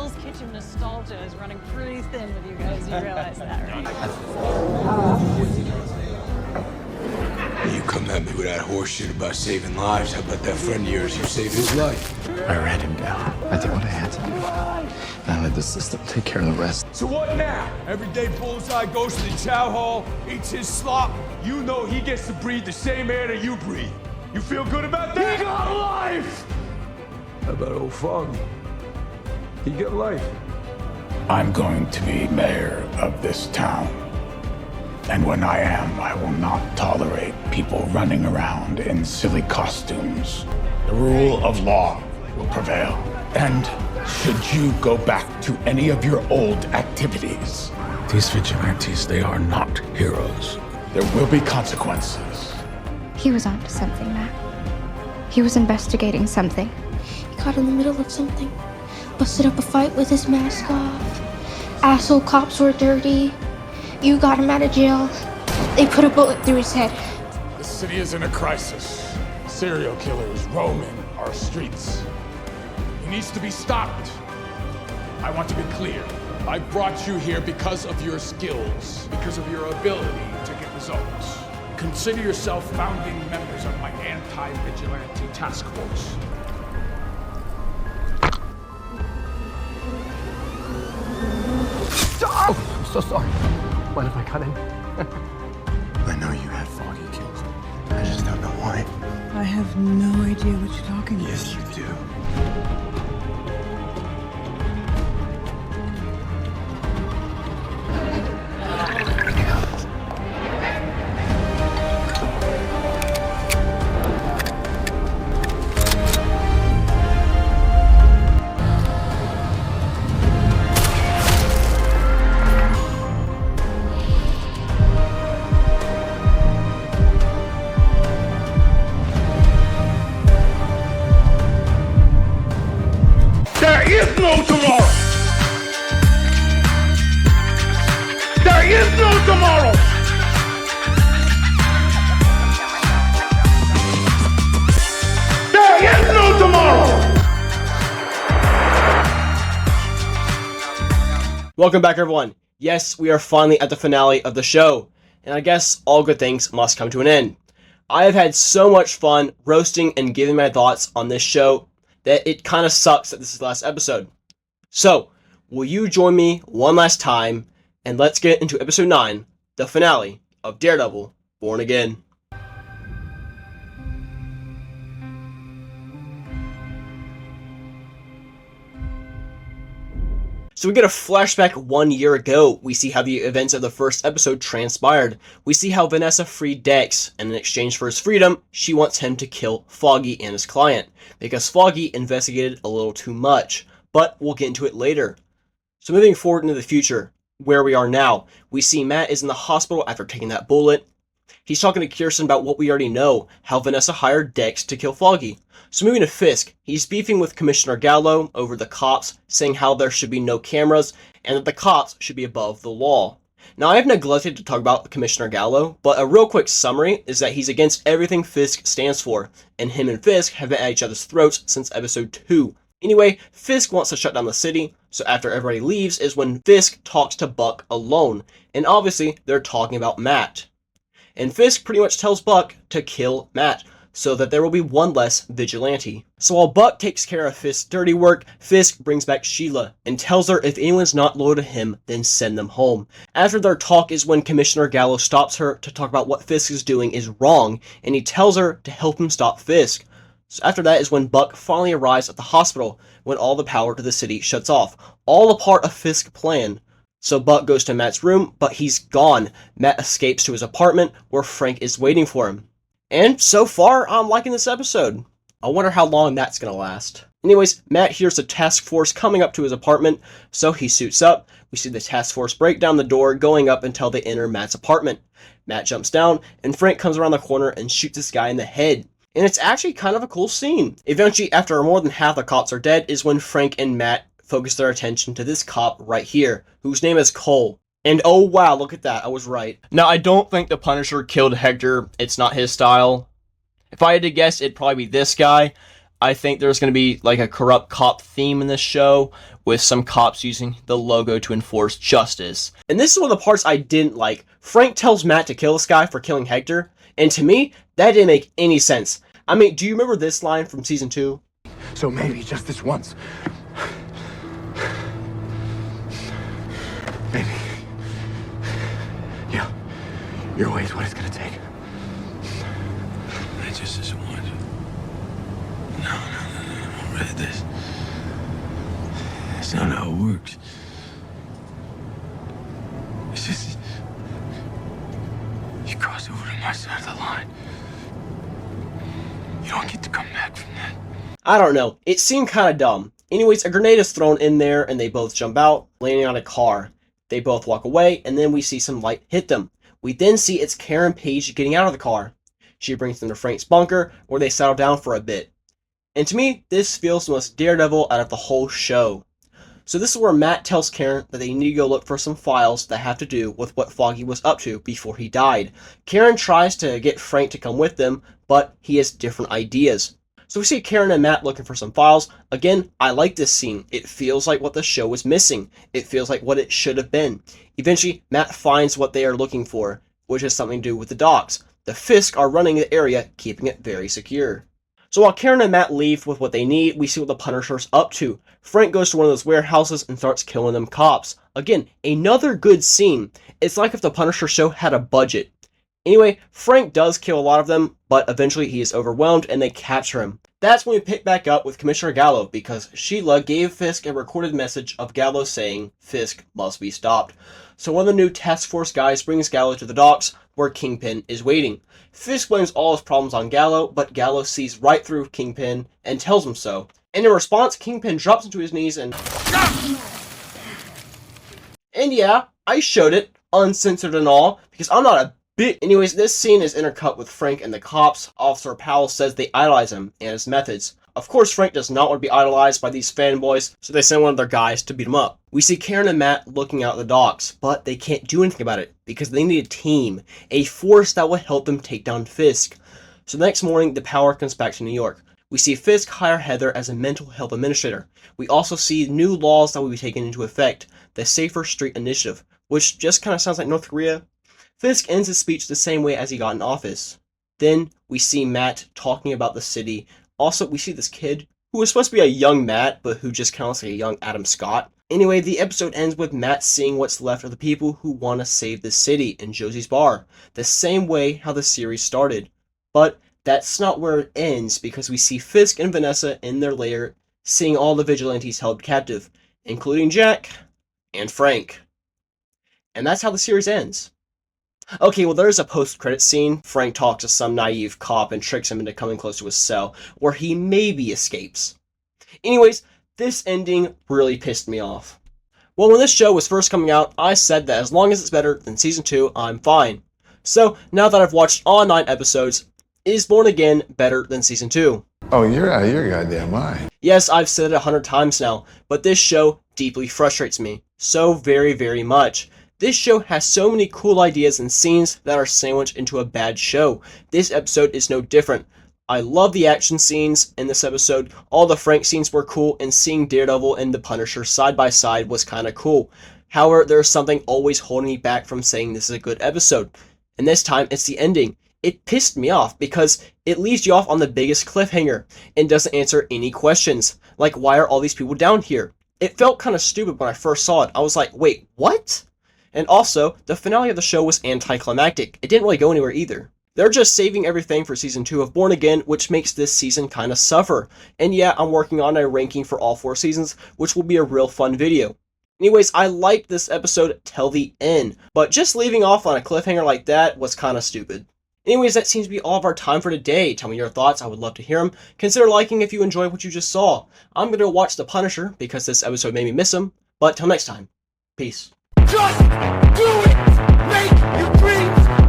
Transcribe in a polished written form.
Hell's Kitchen nostalgia is running pretty thin with you guys. You realize that, right? You come at me with that horseshit about saving lives. How about that friend of yours? You saved his life. I ran him down. I did what I had to do. And I let the system take care of the rest. So what now? Every day Bullseye goes to the chow hall, eats his slop. You know he gets to breathe the same air that you breathe. You feel good about that? He got life! How about old Foggy? He got life. I'm going to be mayor of this town. And when I am, I will not tolerate people running around in silly costumes. The rule of law will prevail. And should you go back to any of your old activities, these vigilantes, they are not heroes. There will be consequences. He was onto something, Matt. He was investigating something. He got in the middle of something. Busted up a fight with his mask off. Asshole cops were dirty. You got him out of jail. They put a bullet through his head. The city is in a crisis. Serial killers roaming our streets. He needs to be stopped. I want to be clear. I brought you here because of your skills, because of your ability to get results. Consider yourself founding members of my anti-vigilante task force. Oh, I'm so sorry. Mind if I cut in? I know you had Foggy killed. I just don't know why. I have no idea what you're talking about. Yes, you do. There is no tomorrow! There is no tomorrow! There is no tomorrow! Welcome back, everyone. Yes, we are finally at the finale of the show, and I guess all good things must come to an end. I have had so much fun roasting and giving my thoughts on this show that it kind of sucks that this is the last episode. So, will you join me one last time, and let's get into episode 9, the finale of Daredevil, Born Again. So we get a flashback 1 year ago. We see how the events of the first episode transpired. We see how Vanessa freed Dex, and in exchange for his freedom, she wants him to kill Foggy and his client, because Foggy investigated a little too much, but we'll get into it later. So moving forward into the future, where we are now, we see Matt is in the hospital after taking that bullet. He's talking to Kirsten about what we already know, how Vanessa hired Dex to kill Foggy. So moving to Fisk, he's beefing with Commissioner Gallo over the cops, saying how there should be no cameras, and that the cops should be above the law. Now, I have neglected to talk about Commissioner Gallo, but a real quick summary is that he's against everything Fisk stands for, and him and Fisk have been at each other's throats since episode 2. Anyway, Fisk wants to shut down the city, so after everybody leaves is when Fisk talks to Buck alone, and obviously they're talking about Matt. And Fisk pretty much tells Buck to kill Matt, so that there will be one less vigilante. So while Buck takes care of Fisk's dirty work, Fisk brings back Sheila and tells her if anyone's not loyal to him, then send them home. After their talk is when Commissioner Gallo stops her to talk about what Fisk is doing is wrong, and he tells her to help him stop Fisk. So after that is when Buck finally arrives at the hospital, when all the power to the city shuts off, all a part of Fisk's plan. So Buck goes to Matt's room, but he's gone. Matt escapes to his apartment, where Frank is waiting for him. And so far, I'm liking this episode. I wonder how long that's gonna last. Anyways, Matt hears the task force coming up to his apartment, so he suits up. We see the task force break down the door, going up until they enter Matt's apartment. Matt jumps down, and Frank comes around the corner and shoots this guy in the head. And it's actually kind of a cool scene. Eventually, after more than half the cops are dead, is when Frank and Matt focus their attention to this cop right here, whose name is Cole. And oh wow, look at that, I was right. Now, I don't think the Punisher killed Hector. It's not his style. If I had to guess, it'd probably be this guy. I think there's going to be like a corrupt cop theme in this show, with some cops using the logo to enforce justice. And this is one of the parts I didn't like. Frank tells Matt to kill this guy for killing Hector, and to me, that didn't make any sense. I mean, do you remember this line from season 2? So maybe just this once. Maybe. Yeah. Your way is what it's gonna take. It just isn't one. No. Read this. That's not how it works. It's just... You cross over to my side of the line. You don't get to come back from that. I don't know. It seemed kind of dumb. Anyways, a grenade is thrown in there, and they both jump out, landing on a car. They both walk away, and then we see some light hit them. We then see it's Karen Page getting out of the car. She brings them to Frank's bunker, where they settle down for a bit. And to me, this feels the most Daredevil out of the whole show. So this is where Matt tells Karen that they need to go look for some files that have to do with what Foggy was up to before he died. Karen tries to get Frank to come with them, but he has different ideas. So we see Karen and Matt looking for some files. Again, I like this scene. It feels like what the show was missing. It feels like what it should have been. Eventually, Matt finds what they are looking for, which has something to do with the docks. The Fisk are running the area, keeping it very secure. So while Karen and Matt leave with what they need, we see what the Punisher's up to. Frank goes to one of those warehouses and starts killing them cops. Again, another good scene. It's like if the Punisher show had a budget. Anyway, Frank does kill a lot of them, but eventually he is overwhelmed and they capture him. That's when we pick back up with Commissioner Gallo, because Sheila gave Fisk a recorded message of Gallo saying Fisk must be stopped. So one of the new task force guys brings Gallo to the docks, where Kingpin is waiting. Fisk blames all his problems on Gallo, but Gallo sees right through Kingpin and tells him so. And in response, Kingpin drops into his knees and... And yeah, I showed it, uncensored and all, because I'm not a bit... Anyways, this scene is intercut with Frank and the cops. Officer Powell says they idolize him and his methods. Of course, Frank does not want to be idolized by these fanboys, so they send one of their guys to beat him up. We see Karen and Matt looking out the docks, but they can't do anything about it, because they need a team, a force that will help them take down Fisk. So the next morning, the power comes back to New York. We see Fisk hire Heather as a mental health administrator. We also see new laws that will be taken into effect, the Safer Street Initiative, which just kind of sounds like North Korea. Fisk ends his speech the same way as he got in office. Then we see Matt talking about the city. Also, we see this kid, who was supposed to be a young Matt, but who just kind of looks like a young Adam Scott. Anyway, the episode ends with Matt seeing what's left of the people who want to save the city in Josie's bar, the same way how the series started. But that's not where it ends, because we see Fisk and Vanessa in their lair, seeing all the vigilantes held captive, including Jack and Frank. And that's how the series ends. Okay, well, there's a post-credit scene. Frank talks to some naive cop and tricks him into coming close to his cell, where he maybe escapes. Anyways, this ending really pissed me off. Well, when this show was first coming out, I said that as long as it's better than Season 2, I'm fine. So, now that I've watched all 9 episodes, is Born Again better than Season 2? Oh, you're out of your goddamn mind. Yes, I've said it 100 times now, but this show deeply frustrates me. So very, very much. This show has so many cool ideas and scenes that are sandwiched into a bad show. This episode is no different. I love the action scenes in this episode. All the Frank scenes were cool, and seeing Daredevil and the Punisher side by side was kind of cool. However, there's something always holding me back from saying this is a good episode. And this time, it's the ending. It pissed me off because it leaves you off on the biggest cliffhanger and doesn't answer any questions. Like, why are all these people down here? It felt kind of stupid when I first saw it. I was like, wait, what? And also, the finale of the show was anticlimactic. It didn't really go anywhere either. They're just saving everything for Season 2 of Born Again, which makes this season kind of suffer. And yeah, I'm working on a ranking for all 4 seasons, which will be a real fun video. Anyways, I liked this episode till the end, but just leaving off on a cliffhanger like that was kind of stupid. Anyways, that seems to be all of our time for today. Tell me your thoughts, I would love to hear them. Consider liking if you enjoyed what you just saw. I'm going to watch The Punisher, because this episode made me miss him, but till next time, peace. Just do it! Make your dreams